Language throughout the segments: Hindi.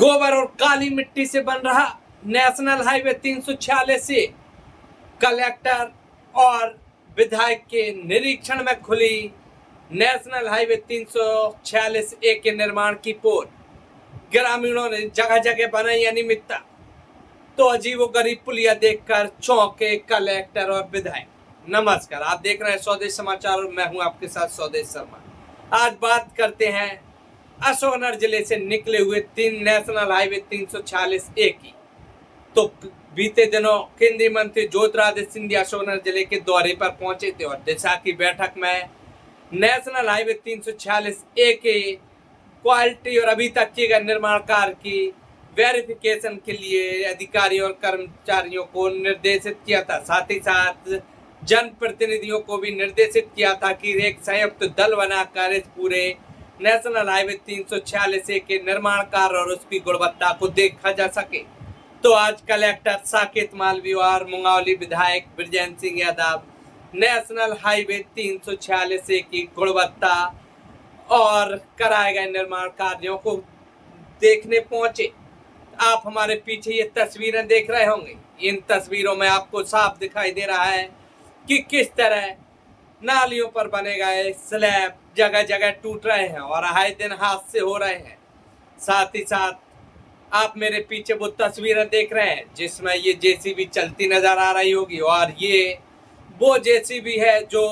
गोबर और काली मिट्टी से बन रहा नेशनल हाईवे 346 से कलेक्टर और विधायक के निरीक्षण में खुली नेशनल हाईवे 346 ए के निर्माण की पोल। ग्रामीणों ने जगह जगह बनाई अनियमितता, तो अजीबोगरीब पुलिया देखकर चौंके कलेक्टर और विधायक। नमस्कार, आप देख रहे हैं स्वदेश समाचार और मैं हूं आपके साथ स्वदेश शर्मा। आज बात करते हैं अशोकनगर जिले से निकले हुए 3 नेशनल हाईवे 346 ए की। तो बीते दिनों केंद्रीय मंत्री ज्योतिरादित्य सिंधिया अशोकनगर जिले के दौरे पर पहुंचे थे और दिशा की बैठक में नेशनल हाईवे 346 ए के क्वालिटी और अभी तक किए गए निर्माण कार्य की वेरिफिकेशन के लिए अधिकारियों और कर्मचारियों को निर्देशित किया था। साथ ही साथ जनप्रतिनिधियों को भी निर्देशित किया था कि एक संयुक्त दल बनाकर इस पूरे नेशनल हाईवे 346 ए के निर्माण कार्य और उसकी गुणवत्ता को देखा जा सके। तो आज कलेक्टर साकेत मालवीय और मुंगावली विधायक बृजेंद्र सिंह यादव नेशनल हाईवे 346 ए की गुणवत्ता और कराए गए निर्माण कार्यों को देखने पहुंचे। आप हमारे पीछे ये तस्वीरें देख रहे होंगे। इन तस्वीरों में आपको साफ दिखाई दे रहा है कि किस तरह नालियों पर बने गए स्लैब जगह जगह टूट रहे हैं और आए दिन हादसे हो रहे हैं। साथ ही साथ आप मेरे पीछे वो तस्वीरें देख रहे हैं जिसमें ये जेसीबी चलती नजर आ रही होगी और ये वो जेसीबी है जो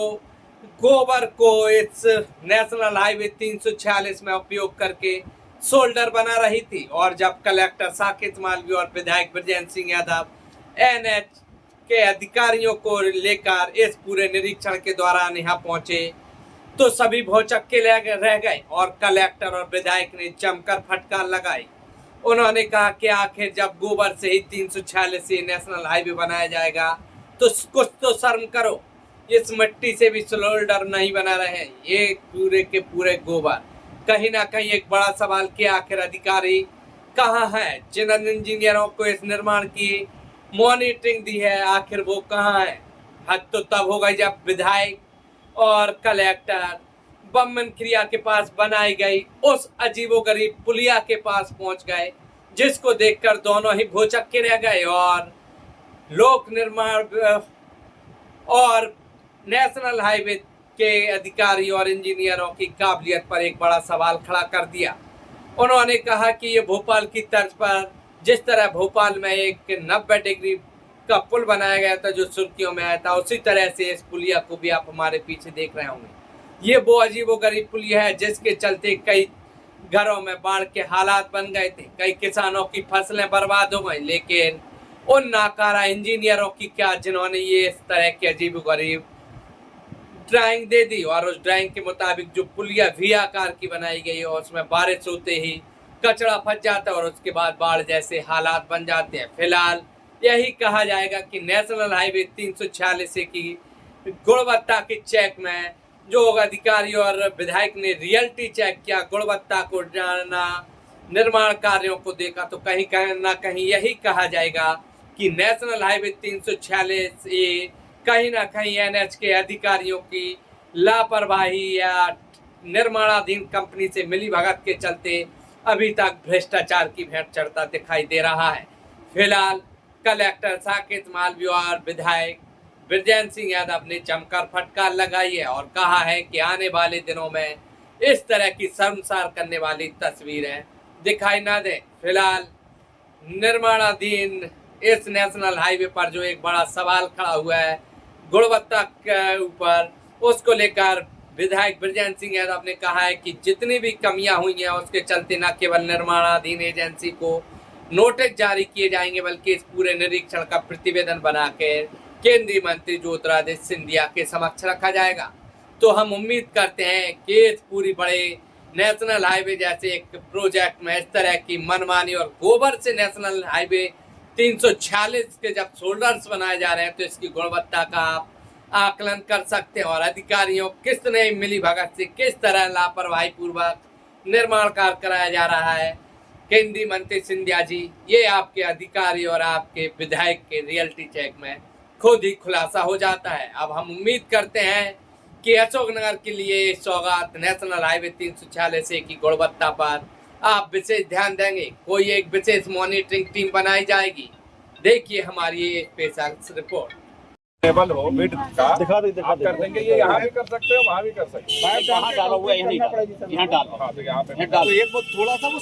गोबर को इस नेशनल हाईवे 346 में उपयोग करके शोल्डर बना रही थी। और जब कलेक्टर साकेत मालवीय और विधायक बृजेंद्र सिंह यादव एनएच के अधिकारियों को लेकर इस पूरे निरीक्षण के दौरान यहाँ पहुंचे तो सभी भौचक्के रह गए और कलेक्टर और विधायक ने जमकर फटकार लगाई। उन्होंने कहा कि आखिर जब गोबर से ही 346 से नेशनल हाईवे बनाया जाएगा तो कुछ तो शर्म करो। इस मिट्टी से भी शोल्डर नहीं बना रहे हैं, ये पूरे के पूरे गोबर। कहीं ना कहीं एक बड़ा सवाल कि आखिर अधिकारी कहाँ हैं जिन इंजीनियरों को इस निर्माण की मॉनिटरिंग दी है, आखिर वो कहाँ हैं। हद तो तब होगा जब विधायक और कलेक्टर बमन क्रिया के पास बनाई गई उस अजीबोगरीब पुलिया के पास पहुंच गए, जिसको देखकर दोनों ही भौचक्के रह गए और लोक निर्माण और नेशनल हाईवे के अधिकारी और इंजीनियरों की काबिलियत पर एक बड़ा सवाल खड़ा कर दिया। उन्होंने कहा कि ये भोपाल की तर्ज पर जिस तरह भोपाल में एक 90 डिग्री का पुल बनाया गया था जो सुर्खियों में आया था, उसी तरह से इस पुलिया को भी आप हमारे पीछे देख रहे होंगे। ये वो अजीबोगरीब पुलिया है जिसके चलते कई घरों में बाढ़ के हालात बन गए थे, कई किसानों की फसलें बर्बाद हो गई। लेकिन उन नाकारा इंजीनियरों की क्या जिन्होंने ये इस तरह की अजीबोगरीब ड्राइंग दे दी और उस ड्राइंग के मुताबिक जो पुलिया वी आकार की बनाई गई है और उसमें बारिश होते ही कचरा फंस जाता है और उसके बाद बाढ़ जैसे हालात बन जाते हैं। फिलहाल यही कहा जाएगा कि नेशनल हाईवे 346 की गुणवत्ता के चेक में जो अधिकारी और विधायक ने रियलिटी चेक किया, गुणवत्ता को जाना, निर्माण कार्यों को देखा, तो कहीं ना कहीं यही कहा जाएगा कि नेशनल हाईवे 346 ये कहीं ना कहीं एनएच के अधिकारियों की लापरवाही या निर्माणाधीन कंपनी से मिलीभगत के चलते अभी तक भ्रष्टाचार की भेंट चढ़ता दिखाई दे रहा है। फिलहाल कलेक्टर साकेत मालवीय और विधायक बृजेंद्र सिंह यादव ने जमकर फटकार लगाई है और कहा है कि आने वाले दिनों में इस तरह की शर्मसार करने वाली तस्वीरें दिखाई ना दे। फिलहाल निर्माणाधीन इस नेशनल हाईवे पर जो एक बड़ा सवाल खड़ा हुआ है गुणवत्ता के ऊपर, उसको लेकर विधायक बृजेंद्र सिंह यादव ने कहा है कि जितनी भी कमियां हुई हैं उसके चलते न केवल निर्माणाधीन एजेंसी को नोटिस जारी किए जाएंगे बल्कि इस पूरे निरीक्षण का प्रतिवेदन बनाकर केंद्रीय मंत्री ज्योतिरादित्य सिंधिया के समक्ष रखा जाएगा। तो हम उम्मीद करते हैं कि इस पूरी बड़े नेशनल हाईवे जैसे एक प्रोजेक्ट में इस तरह की मनमानी और गोबर से नेशनल हाईवे 346 के जब शोल्डर्स बनाए जा रहे हैं तो इसकी गुणवत्ता का आप आकलन कर सकते हैं और अधिकारियों किसने मिलीभगत से किस तरह लापरवाही पूर्वक निर्माण कार्य कराया जा रहा है। केंद्रीय मंत्री सिंधिया जी, ये आपके अधिकारी और आपके विधायक के रियलिटी चेक में खुद ही खुलासा हो जाता है। अब हम उम्मीद करते हैं कि अशोकनगर के लिए सौगात नेशनल हाईवे 346 की गुणवत्ता पर आप विशेष ध्यान देंगे, कोई एक विशेष मॉनिटरिंग टीम बनाई जाएगी। देखिए हमारी ये स्पेशल रिपोर्ट। टेबल हो मिड का दिखा दे कर देंगे। ये यहाँ भी कर सकते हो, वहाँ भी कर सकते हो। वहाँ डाला हुआ है, यहाँ नहीं डाला, यहाँ डालो। हाँ, तो यहाँ पे तो एक वो थोड़ा सा वो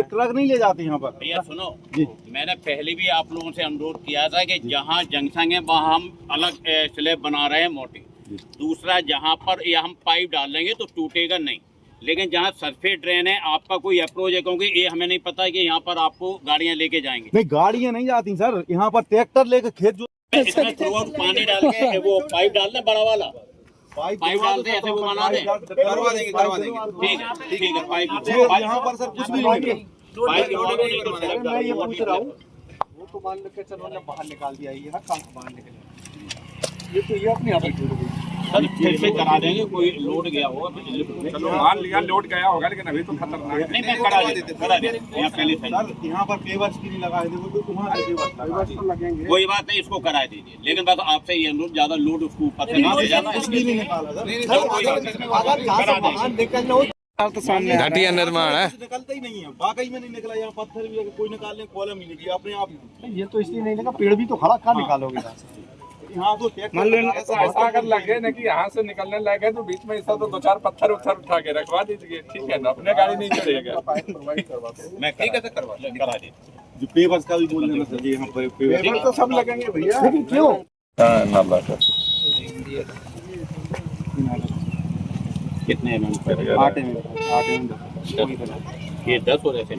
ट्रक नहीं ले जाते यहाँ पर। भैया सुनो जी, मैंने पहले भी आप लोगों से अनुरोध किया था कि जहाँ जंक्शन है वहाँ हम अलग स्लैब बना रहे हैं मोटी। दूसरा, जहाँ पर ये हम पाइप डाल देंगे तो टूटेगा नहीं, लेकिन जहाँ सरफेस ड्रेन है आपका कोई अप्रोच है, क्योंकि ये हमें नहीं पता है कि यहाँ पर आपको गाड़ियाँ लेके जाएंगे। नहीं, गाड़ियाँ नहीं जाती सर, यहाँ पर ट्रैक्टर लेके खेत जो इसमें थ्रू आउट पानी डाल के वो पाइप डाल दें, बड़ा वाला पाइप डाल दें, ऐसे वो बना दें। करवा देंगे। ठीक है पाइप यहाँ पर सर कुछ भी नहीं, पाइप मैं ये पूछ रहा हूँ, वो तो मान लो कि चलो हमने बाहर निकाल दिया, ये कहाँ से बाहर निकले, ये तो ये अपने यहाँ पर सर फिर से करा देंगे। कोई लोड गया होगा, चलो मान लिया लोड गया होगा, लेकिन अभी तो खतरनाक है। नहीं मैं करा देते यहाँ पहले से। सर यहाँ पर पेवर्स की नहीं लगाए थे, वो तो वहाँ से पेवर्स लगेंगे। कोई बात नहीं, इसको करा दीजिए, लेकिन बस आपसे ये अनुरोध, ज्यादा लोड उसको ऊपर से ना ले जाना। नहीं निकाला सर, घटिया निर्माण है, निकलता ही नहीं है, वाकई में नहीं निकला। यहाँ पत्थर भी अगर कोई निकालने कॉलम ही निकली अपने आप। ये तो इसलिए नहीं लगा, पेड़ भी तो खड़ा, कहाँ निकालोगे यहाँ तो मान लो ऐसा अगर लगे ना कि यहाँ से निकलने लगे तो बीच में ऐसा तो 2-4 पत्थर उठा के रखवा दीजिए, ठीक है ना, अपने गाड़ी नहीं चलेगा। मैं ठीक है करा दीजिए। जो पेवर्स का भी बोल देना सर, यहाँ पर पेपर तो सब लगेंगे भैया। क्यों कितने आठ ये 10 हो रहे थे,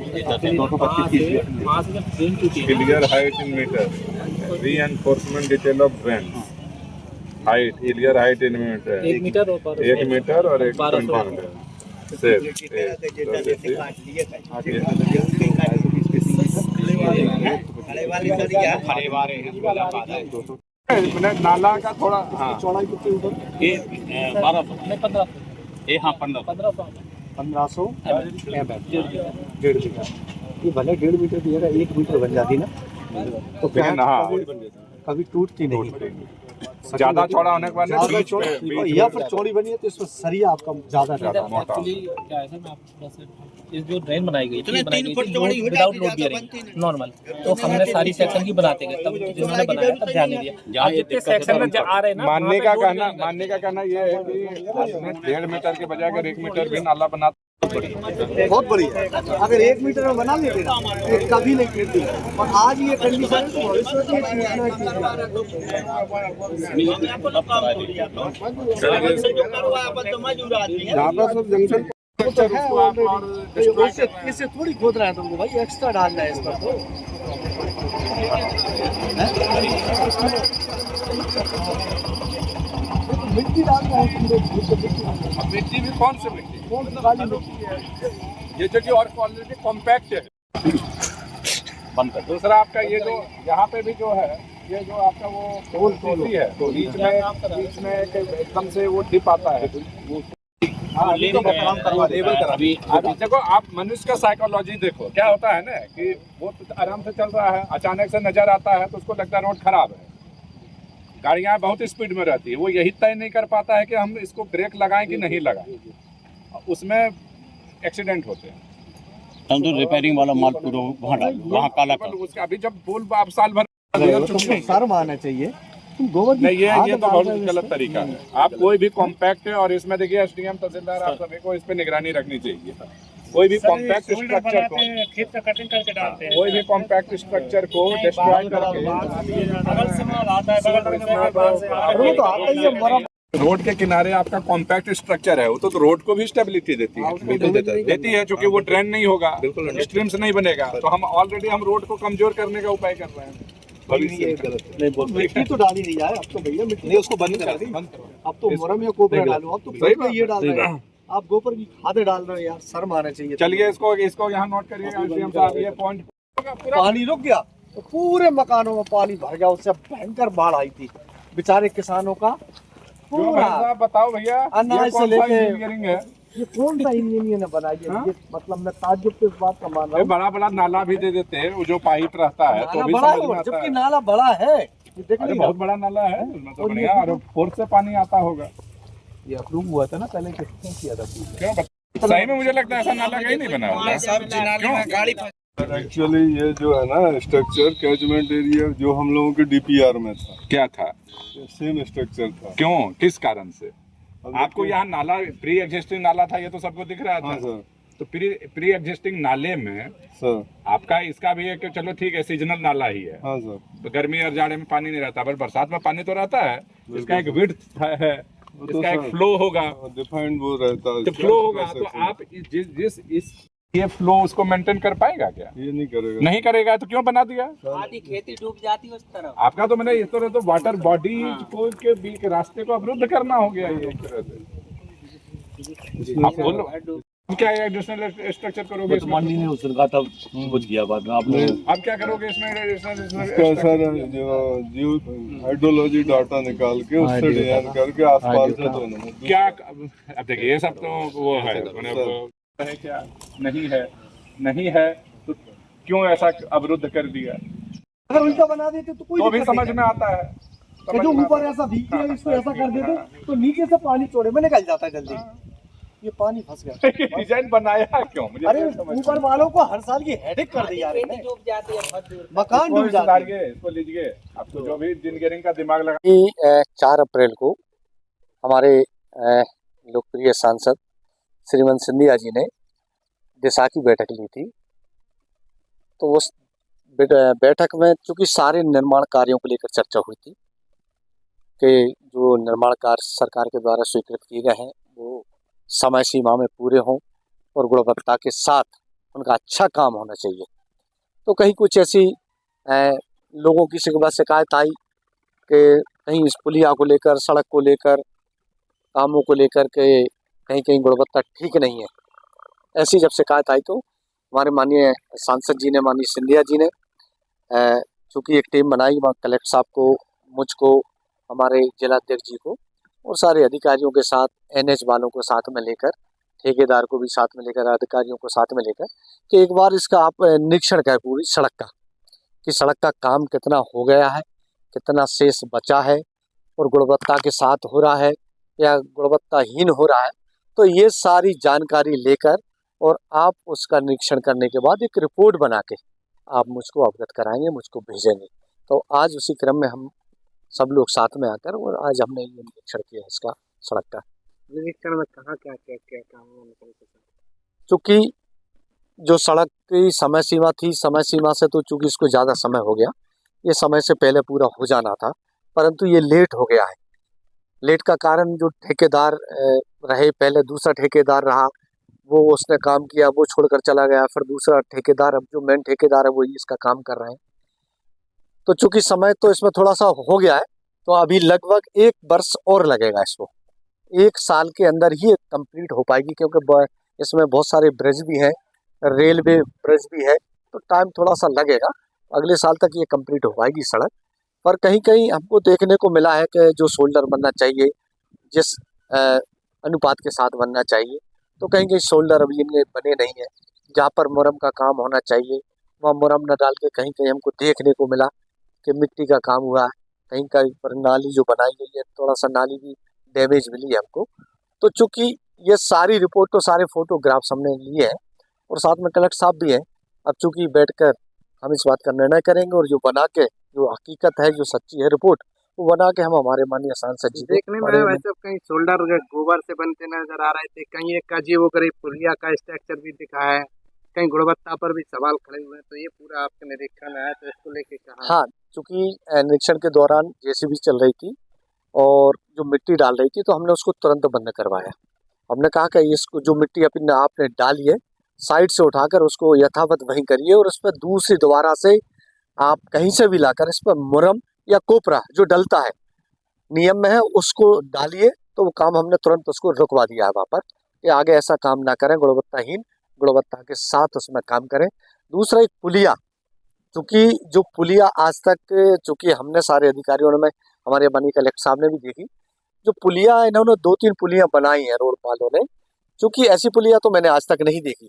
clear height in metre, reinforcement detail of bench height, clear height in metre 1 metre और 1 मीटर सेफ। नाला का थोड़ा चौड़ाई कितनी उधर? ये 1200 ये हाँ 1500 डेढ़ बीघा। ये भले 1.5 मीटर की जगह 1 मीटर बन जाती ना, तो क्या कभी टूटती नहीं। ज्यादा चौड़ा होने के बाद या फिर चौड़ी बनी है तो इसमें सरिया आपका ज्यादा मोटा। क्या है सर, मैं आपको थोड़ा सा इस जो ड्रेन बनाई गई थी विदाउट लोड बियरिंग नॉर्मल, तो हमने सारी सेक्शन की बनाते गए, तब जिन्होंने बनाया तब ध्यान नहीं दिया। अब जितने सेक्शन में आ रहे हैं ना, मानने का कहना ये है कि आपने 1.5 मीटर के बजाय अगर 1 मीटर भी नाला बना बहुत बढ़िया है। अगर 1 मीटर में बना लेते ना तो कभी नहीं गिरती, और आज ये कंडीशन है तो भविष्य में इससे थोड़ी खोद रहा है तुमको भाई, एक्स्ट्रा डालना है इस पर तो। मिट्टी डालना है, मिट्टी भी कौन सी मिट्टी? ये जो कि और क्वालिटी कॉम्पैक्ट है। दूसरा आपका ये जो यहाँ पे भी जो है, ये जो आपका वो होती है तो बीच में एकदम से वो डिप आता है। अभी देखो आप मनुष्य का साइकोलॉजी देखो, क्या होता है ना कि वो आराम से चल रहा है, अचानक से नजर आता है तो उसको लगता है रोड खराब है, गाड़ियाँ बहुत स्पीड में रहती है, वो यही तय नहीं कर पाता है कि हम इसको ब्रेक लगाएं कि नहीं लगाएं, उसमें एक्सीडेंट होते हैं। हम तो रिपेयरिंग वाला माल पूरा वहाँ डाल, वहाँ काला कर। उसका अभी जब बोल आप साल भर शर्म आना चाहिए। गोबर नहीं, ये तो बहुत गलत तरीका है। आप कोई भी कॉम्पैक्ट है, और इसमें देखिए एसडीएम तहसीलदार आप सभी को इस पे निगरानी रखनी चाहिए। कोई भी कॉम्पैक्ट स्ट्रक्चर को खेत से कटिंग करके डालते हैं, कोई भी कॉम्पैक्ट स्ट्रक्चर को डिस्ट्रॉय करके रोड के किनारे आपका कॉम्पैक्ट स्ट्रक्चर है, वो तो रोड को भी स्टेबिलिटी देती है क्योंकि वो ड्रेन नहीं होगा, स्ट्रीम्स नहीं बनेगा, तो हम ऑलरेडी हम रोड को कमजोर करने का उपाय कर रहे हैं। मिट्टी तो डाली नहीं जाए अब तो भैया, मिट्टी नहीं उसको बंद कर दी। अब तो मुरम या गोबर डालो, अब तो ये डाल रहे हैं आप, गोबर की खाद डाल रहे हो यार, शर्म आना चाहिए। चलिए इसको यहाँ नोट करिएगा, ये पॉइंट पानी रुक गया तो पूरे मकानों में पानी भर गया, उससे भयंकर बाढ़ आई थी बेचारे किसानों का पूरा। बताओ भैया अनाज से लेके है, ये कौन सा इंजीनियर ने बनाई है? ये मतलब मैं ताज्जुब के इस बात का मान रहा हूँ। बड़ा नाला भी दे देते हैं, वो जो पाइप रहता है तो भी बड़ा है, जबकि नाला बड़ा है, देखिए बहुत बड़ा नाला है, मतलब बढ़िया, और फोर्स से पानी आता होगा। ये अप्रूव हुआ था ना पहले, किसने किया था? क्यों सही में मुझे लगता है ऐसा नाला कहीं नहीं बना होगा। क्यों? एक्चुअली ये जो है ना स्ट्रक्चर कैचमेंट एरिया जो हम लोगों के डीपीआर में था, क्या था? सेम स्ट्रक्चर था। क्यों, किस कारण से? आपको यहाँ नाला प्री एग्जिस्टिंग नाला था, ये तो सबको दिख रहा था। हाँ सर। तो प्री एग्जिस्टिंग नाले में सर आपका इसका भी है कि चलो ठीक है सीजनल नाला ही है, हाँ सर। तो गर्मी और जाड़े में पानी नहीं रहता, पर बरसात में पानी तो रहता है। इसका एक विड्थ है, इसका एक फ्लो होगा, डिफाइंड वो रहता है, तो फ्लो होगा। तो आप जिस ये फ्लो उसको मेंटेन कर पाएगा क्या? ये नहीं करेगा। नहीं करेगा तो क्यों बना दिया? आधी खेती डूब जाती है उस तरफ। आपका तो मैंने इस तरह तो वाटर बॉडी को के बीच रास्ते को अवरुद्ध करना हो गया ये एक तरह से। आप बोलो क्या एडिशनल स्ट्रक्चर करोगे इसमें? माननीय ने उस दिन कहा था कुछ किया बाद में आपने। आप क्या करोगे इसमें एडिशनल? इसका सर जो हाइड्रोलॉजी डाटा निकाल के उससे डिजाइन करके आसपास से दोनों क्या? अब देखिए ये सब तो वो है, है क्या नहीं है तो क्यों ऐसा अवरुद्ध कर दिया? अगर उल्टा बना देते तो कोई तो भी समझ में आता है। जो ऊपर ऐसा भीग गया इसको ऐसा कर देते तो नीचे से पानी चौड़े में निकल जाता है जल्दी। ये पानी फंस गया। डिजाइन बनाया क्यों? मुझे अरे ऊपर वालों को हर साल की हेडेक कर दी यार, डूब जाती है, मकान डूब जाता है। इसको लीजिए, आपको जो भी इंजीनियरिंग का दिमाग लगा। 4 अप्रैल को हमारे लोकप्रिय सांसद श्रीमंत सिंधिया जी ने दिशा की बैठक ली थी। तो उस बैठक में चूंकि सारे निर्माण कार्यों को लेकर चर्चा हुई थी कि जो निर्माण कार्य सरकार के द्वारा स्वीकृत किए गए हैं वो समय सीमा में पूरे हों और गुणवत्ता के साथ उनका अच्छा काम होना चाहिए। तो कहीं कुछ ऐसी लोगों की शिकायत आई कि कहीं इस पुलिया को लेकर, सड़क को लेकर, कामों को लेकर के कहीं कहीं गुणवत्ता ठीक नहीं है। ऐसी जब शिकायत आई तो हमारे माननीय सांसद जी ने, माननीय सिंधिया जी ने चूँकि एक टीम बनाई, वहाँ कलेक्टर साहब को, मुझको, हमारे जिलाध्यक्ष जी को और सारे अधिकारियों के साथ, NH वालों को साथ में लेकर, ठेकेदार को भी साथ में लेकर, अधिकारियों को साथ में लेकर कि एक बार इसका आप निरीक्षण करें पूरी सड़क का, कि सड़क का काम कितना हो गया है, कितना शेष बचा है और गुणवत्ता के साथ हो रहा है या गुणवत्ताहीन हो रहा है। तो ये सारी जानकारी लेकर और आप उसका निरीक्षण करने के बाद एक रिपोर्ट बना के आप मुझको अवगत कराएंगे, मुझको भेजेंगे। तो आज उसी क्रम में हम सब लोग साथ में आकर और आज हमने ये निरीक्षण किया इसका, सड़क का निरीक्षण में कहाँ क्या काम हुआ? चूँकि जो सड़क की समय सीमा थी, समय सीमा से तो चूँकि इसको ज़्यादा समय हो गया, ये समय से पहले पूरा हो जाना था, परंतु ये लेट हो गया है। लेट का कारण जो ठेकेदार रहे, पहले दूसरा ठेकेदार रहा, वो उसने काम किया, वो छोड़कर चला गया, फिर दूसरा ठेकेदार, अब जो मेन ठेकेदार है वही इसका काम कर रहे हैं। तो चूंकि समय तो इसमें थोड़ा सा हो गया है, तो अभी लगभग 1 वर्ष और लगेगा इसको। 1 साल के अंदर ही कंप्लीट हो पाएगी, क्योंकि इसमें बहुत सारे ब्रिज भी हैं, रेलवे ब्रिज भी है, तो टाइम थोड़ा सा लगेगा। अगले साल तक ये कंप्लीट हो पाएगी सड़क। पर कहीं कहीं हमको देखने को मिला है कि जो शोल्डर बनना चाहिए, जिस अनुपात के साथ बनना चाहिए, तो कहीं कहीं शोल्डर अभी इनके बने नहीं है। जहाँ पर मुरम का काम होना चाहिए वहाँ मुरम न डाल के कहीं कहीं हमको देखने को मिला कि मिट्टी का काम हुआ है। कहीं कहीं पर नाली जो बनाई गई है, थोड़ा सा नाली भी डैमेज मिली है हमको। तो चूँकि ये सारी रिपोर्ट, तो सारे फोटोग्राफ्स हमने लिए हैं और साथ में कलेक्टर साहब भी हैं। अब चूँकि बैठकर हम इस बात का निर्णय करेंगे और जो बना के, जो हकीकत है, जो सच्ची है रिपोर्ट, वो बना के हम हमारे माननीय सांसद जी देखने में वैसे कहीं शोल्डर गोबर से बनते नजर आ रहे थे, कहीं एक अजीब गरीब पुलिया का स्ट्रक्चर भी दिखा है, कहीं गुणवत्ता पर भी सवाल खड़े हुए हैं। तो ये पूरा आपके निरीक्षण है, तो इसको लेके कहा? हाँ, चूँकि निरीक्षण के दौरान JCB चल रही थी और जो मिट्टी डाल रही थी, तो हमने उसको तुरंत बंद करवाया। हमने कहा कि इसको जो मिट्टी अपने आपने डाली है, साइड से उठाकर उसको यथावत वहीं करिए और उस पर दूसरी दोबारा से आप कहीं से भी लाकर इस पर मुरम या कोपरा जो डलता है, नियम में है, उसको डालिए। तो वो काम हमने तुरंत उसको रुकवा दिया है वहाँ पर कि आगे ऐसा काम ना करें, गुणवत्ताहीन, गुणवत्ता के साथ उसमें काम करें। दूसरा, एक पुलिया, चूँकि जो पुलिया आज तक, चूँकि हमने सारे अधिकारियों ने, हमारे माननीय कलेक्टर साहब ने भी देखी, जो पुलिया इन्होंने 2-3 पुलियाँ बनाई हैं रोड वालों ने, चूँकि ऐसी पुलिया तो मैंने आज तक नहीं देखी।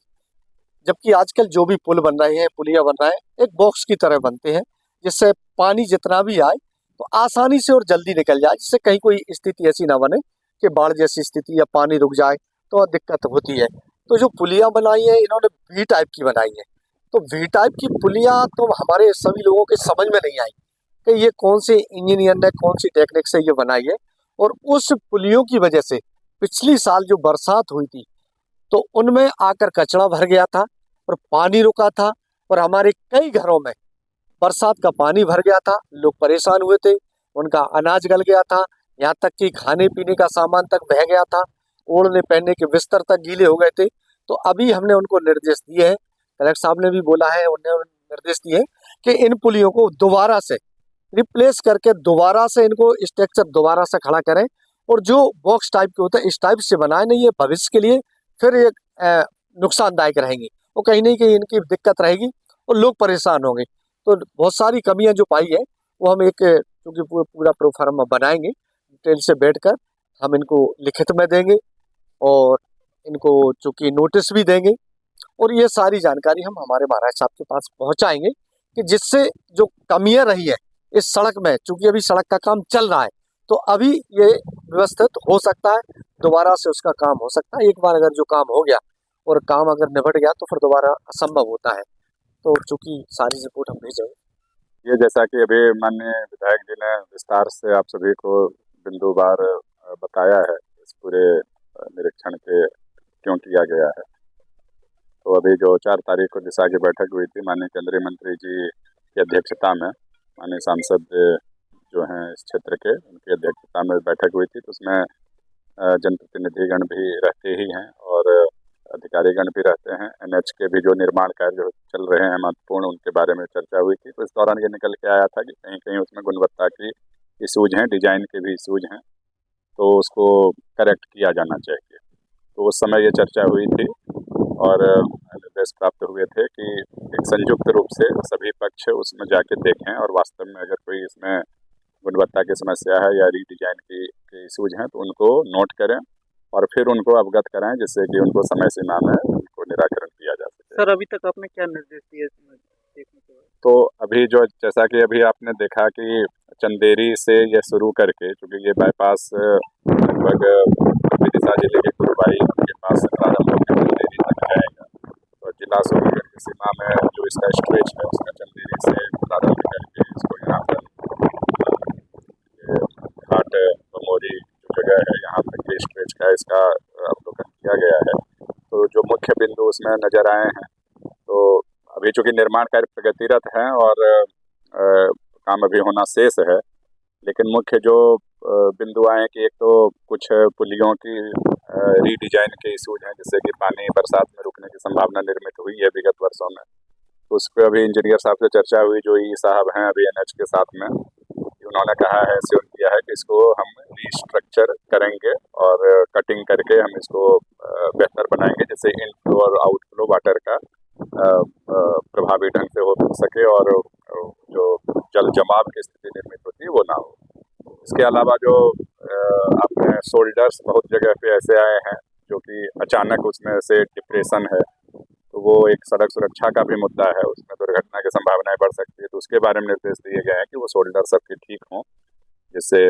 जबकि आजकल जो भी पुल बन रहे हैं, पुलिया बन रहा है, एक बॉक्स की तरह बनते हैं, जिससे पानी जितना भी आए तो आसानी से और जल्दी निकल जाए, जिससे कहीं कोई स्थिति ऐसी ना बने कि बाढ़ जैसी स्थिति या पानी रुक जाए तो दिक्कत होती है। तो जो पुलियाँ बनाई हैं इन्होंने वी टाइप की बनाई है। तो वी टाइप की पुलियाँ तो हमारे सभी लोगों के समझ में नहीं आई कि ये कौन से इंजीनियर ने कौन सी टेक्निक से ये बनाई है। और उस पुलियों की वजह से पिछली साल जो बरसात हुई थी तो उनमें आकर कचरा भर गया था और पानी रुका था और हमारे कई घरों में बरसात का पानी भर गया था। लोग परेशान हुए थे, उनका अनाज गल गया था, यहाँ तक कि खाने पीने का सामान तक बह गया था, ओढ़ने पहनने के बिस्तर तक गीले हो गए थे। तो अभी हमने उनको निर्देश दिए हैं, कलेक्टर साहब ने भी बोला है, उन्हें निर्देश दिए हैं कि इन पुलियों को दोबारा से रिप्लेस करके दोबारा से इनको स्ट्रक्चर दोबारा से खड़ा करें और जो बॉक्स टाइप के होते हैं इस टाइप से बनाए नहीं, ये भविष्य के लिए फिर ये नुकसानदायक रहेंगी, वो कहीं नहीं कहीं इनकी दिक्कत रहेगी और लोग परेशान होंगे। तो बहुत सारी कमियां जो पाई है वो हम एक क्योंकि पूरा प्रोफार्मा बनाएंगे, डिटेल से बैठकर हम इनको लिखित में देंगे और इनको चूँकि नोटिस भी देंगे और ये सारी जानकारी हम हमारे महाराज साहब के पास पहुंचाएंगे कि जिससे जो कमियां रही है इस सड़क में, चूँकि अभी सड़क का काम चल रहा है तो अभी ये व्यवस्थित हो सकता है, दोबारा से उसका काम हो सकता है। एक बार अगर जो काम हो गया और काम अगर निबट गया तो फिर दोबारा असंभव होता है। तो चूँकि सारी रिपोर्ट हम भेजेंगे। ये जैसा कि अभी माननीय विधायक जी ने विस्तार से आप सभी को बिंदुवार बताया है इस पूरे निरीक्षण के क्यों किया गया है। तो अभी जो 4 तारीख को दिशा की बैठक हुई थी माननीय केंद्रीय मंत्री जी की अध्यक्षता में, माननीय सांसद जो हैं इस क्षेत्र के उनकी अध्यक्षता में बैठक हुई थी, तो उसमें जनप्रतिनिधिगण भी रहते ही हैं और अधिकारीगण भी रहते हैं। NH के भी जो निर्माण कार्य चल रहे हैं महत्वपूर्ण, उनके बारे में चर्चा हुई थी। तो इस दौरान ये निकल के आया था कि कहीं कहीं उसमें गुणवत्ता की इशूज हैं, डिजाइन के भी इशूज हैं, तो उसको करेक्ट किया जाना चाहिए। तो उस समय ये चर्चा हुई थी और निर्देश प्राप्त हुए थे कि एक संयुक्त रूप से सभी पक्ष उसमें जाके देखें और वास्तव में अगर कोई इसमें गुणवत्ता की समस्या है या रीडिजाइन की इशूज हैं तो उनको नोट करें और फिर उनको अवगत कराएं जिससे कि उनको समय सीमा में उनको निराकरण किया जा सके। सर अभी तक आपने क्या निर्देश दिए देखने के बाद? तो अभी जो जैसा कि अभी आपने देखा कि चंदेरी से ये शुरू करके, क्योंकि ये बाईपास लगभग विदिशा जिले के कुरबाई के पास से प्रारंभ होकर चंदेरी तक जाएगा। तो जिला सोनभद्र की सीमा में जो इसका स्ट्रेच है उसका चंदेरी से प्रारंभ करके इसको यहाँ पर घाट बमोरी जो जगह है यहाँ तक के स्ट्रेच का इसका अवलोकन किया गया है। तो जो मुख्य बिंदु उसमें नजर आए हैं, तो अभी चूँकि निर्माण कार्य प्रगतिरत हैं और काम अभी होना शेष है, लेकिन मुख्य जो बिंदु आए कि एक तो कुछ पुलियों की रीडिजाइन के इशूज हैं जिससे कि पानी बरसात में रुकने की संभावना निर्मित हुई है विगत वर्षों में। तो उस पर अभी इंजीनियर साहब से चर्चा हुई, जो ई साहब हैं अभी NH के साथ में, उन्होंने कहा है, श्योर किया है कि इसको हम रीस्ट्रक्चर करेंगे और कटिंग करके हम इसको बेहतर बनाएंगे जिससे इनफ्लो और आउटफ्लो वाटर का प्रभावी ढंग से हो सके और जो जल जमाव की स्थिति निर्मित होती है वो ना हो। इसके अलावा जो आपने शोल्डर्स बहुत जगह पे ऐसे आए हैं जो कि अचानक उसमें से डिप्रेशन है, तो वो एक सड़क सुरक्षा का भी मुद्दा है, उसमें दुर्घटना की संभावनाएं बढ़ सकती है। तो उसके बारे में निर्देश दिए गए हैं कि वो शोल्डर सबके ठीक हों जिससे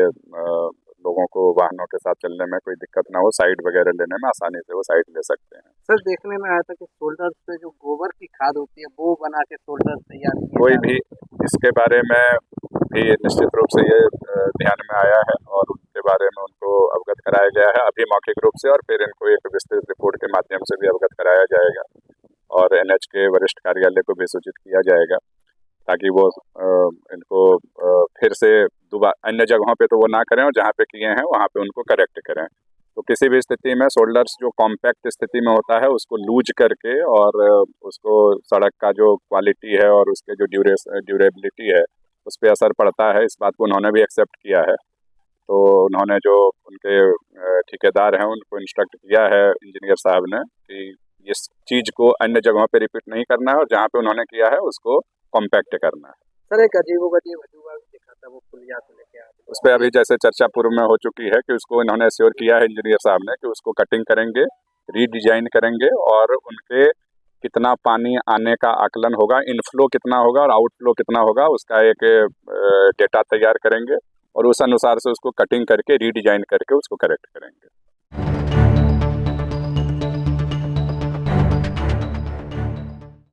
लोगों को वाहनों के साथ चलने में कोई दिक्कत ना हो, साइड वगैरह लेने में आसानी से वो साइड ले सकते हैं। सर देखने में आया था कि शोल्डर पे जो गोबर की खाद होती है वो बना के शोल्डर तैयार किया कोई भी इसके बारे में भी निश्चित रूप से ये ध्यान में आया है और उनके बारे में उनको अवगत कराया गया है अभी मौखिक रूप से, और फिर इनको एक विस्तृत रिपोर्ट के माध्यम से भी अवगत कराया जाएगा और NH के वरिष्ठ कार्यालय को भी सूचित किया जाएगा ताकि वो इनको फिर से दोबारा अन्य जगहों पे तो वो ना करें और जहाँ पे किए हैं वहाँ पे उनको करेक्ट करें। तो किसी भी स्थिति में शोल्डर्स जो कॉम्पैक्ट स्थिति में होता है उसको लूज करके और उसको सड़क का जो क्वालिटी है और उसके जो ड्यूरेबिलिटी है उस पर असर पड़ता है, इस बात को उन्होंने भी एक्सेप्ट किया है। तो उन्होंने जो उनके ठेकेदार हैं उनको इंस्ट्रक्ट किया है इंजीनियर साहब ने कि इस चीज़ को अन्य जगहों पे रिपीट नहीं करना है और जहाँ पे उन्होंने किया है उसको कॉम्पैक्ट करना है। सर एक अजीबोगरीब अजूबा दिखा था वो पुलिया से लेके आगे, उस पर अभी जैसे चर्चा पूर्व में हो चुकी है कि उसको इन्होंने श्योर किया है इंजीनियर साहब ने कि उसको कटिंग करेंगे, रीडिजाइन करेंगे और उनके कितना पानी आने का आकलन होगा, इनफ्लो कितना होगा और आउटफ्लो कितना होगा उसका एक डेटा तैयार करेंगे और उस अनुसार से उसको कटिंग करके रीडिजाइन करके उसको करेक्ट करेंगे।